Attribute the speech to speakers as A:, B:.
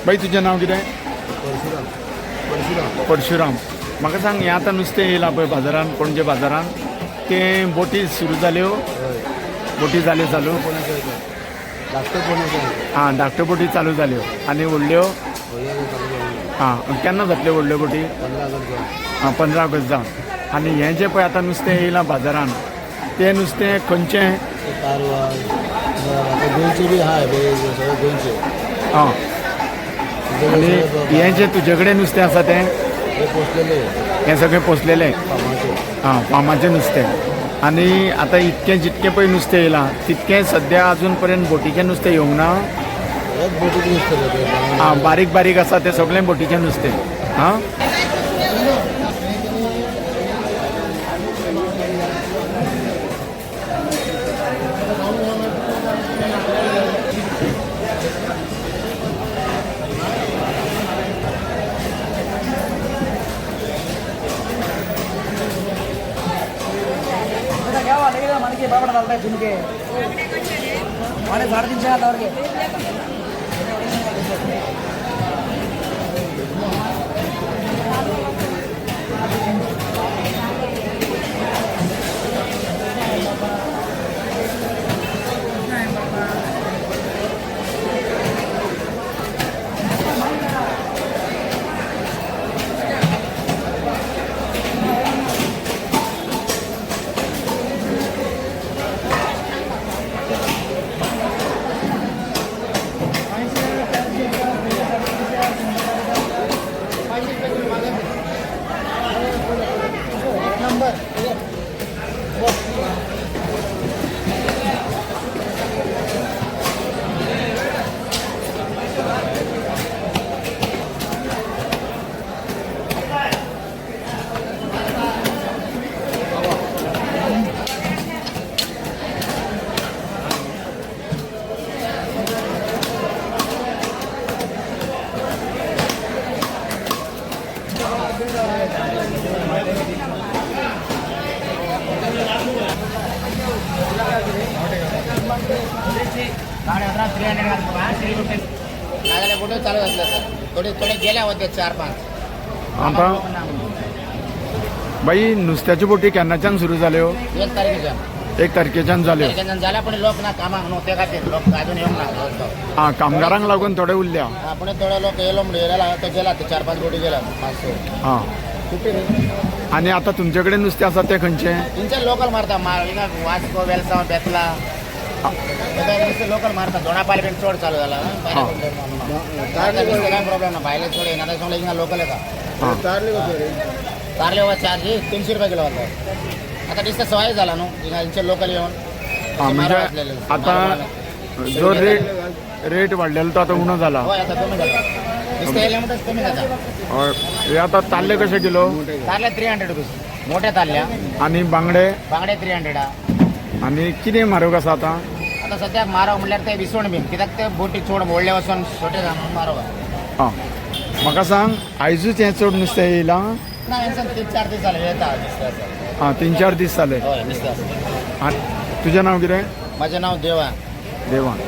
A: बाई तुझें नाव कितें?
B: परशुराम. परशुराम.
A: परशुराम. म्हाका सांग हें आतां नुस्तें येयलां पळय बाजारान, पणजे बाजारान, तें बोटी सुरू जाल्यो?
B: हय.
A: बोटी जाल्यो चालू?
B: कोणाचो येता? धाकटो कोणाचो येता?
A: हां, धाकट्यो बोटी चालू जाल्यो. आनी व्हडल्यो?
B: व्हडलो चालू जालो.
A: हां, केन्ना जातल्यो व्हडल्यो बोटी?
B: 15 ऑगस्ट जावन.
A: हां, 15 ऑगस्ट जावन. आनी हें जें पळय आतां नुस्तें येयलां बाजारान, तें नुस्तें खंयचें?
B: ते कारवार आतां गोंयचे बी आहा हे सगळे गोंयचे.
A: हां. आनी हें जें तुजे कडेन नुस्तें आसा तें?
B: हे पोसलेले
A: हें सगळें पोसलेलें?
B: फामाचे.
A: हां, फामाचें नुस्तें. आनी आतां इतकें जितकें पळय नुस्तें येयलां तितकें सद्या अजून पर्यंत बोटीचें नुस्तें येवंक ना?
B: हेच बोटीक नुस्तें ते.
A: हां, बारीक बारीक आसा तें सगळें बोटीचें नुस्तें. हां.
C: మనకి బాబడ వెళ్తాయి దునికి మన 3.5 అంతవరకు
D: कुठे चालू असलं सर थोडे थोडे गेल्या होते 4-5.
A: आतां बाई नुस्त्याच्यो बोटी केन्नाच्यान सुरू जाल्यो?
D: 1 तारखेच्यान
A: 1 तारखेच्यान जाल्यो.
D: झाल्या पण लोक ना कामाक न्हू ते खातीर लोक अजून येवंक ना.
A: हां, कामगारांक लागून थोडे उरल्या.
D: आपण थोडे लोक येयलो म्हणून येयला तो गेला ते 4-5 बोटी गेला 500.
A: हां. आनी आतां तुमचे कडेन नुस्तें आसा तें खंयचें?
D: तुमचे लोकल मारता वास्को वेलसांव बेतला लोकल मारता. दोणापाल बीन चड चालू जाला. काय प्रॉब्लेम ना भायले चड येना त्याच्यामुळे हिंगा लोकल येता.
B: तारले कसो रे?
D: कारले हो चार्ज 300 रुपये किलो होता. आता दिसतं सवय झाला न्हू हिंगा हिंचे लोकल येवन.
A: हां, म्हणजे आतां जो रेट वाडलेलो तो आतां उणो जाला.
D: होय आता कमी जाता. दिसतं येयले म्हणटच कमी जाता.
A: हे आतां ताल्ले कशे किलो?
D: तारले 300 रुपीज मोठ्या तारल्या.
A: आनी बांगडे?
D: बांगडे 300.
A: आनी कितें म्हारग आसा आतां?
D: आता सद्याक मारव म्हणल्यार ते विसवण बीन कित्याक ते बोटी चड व्हडले वचून छोटे मारव.
A: हां, म्हाका सांग आयजूच हें चड नुस्तें येयलां?
D: ना 3-4 दीस जाले येता नुस्तें.
A: हां, 3-4 दीस जाले.
D: हय नुस्तें.
A: तुजें नांव कितें?
D: म्हजें नांव देवा.
A: देवान.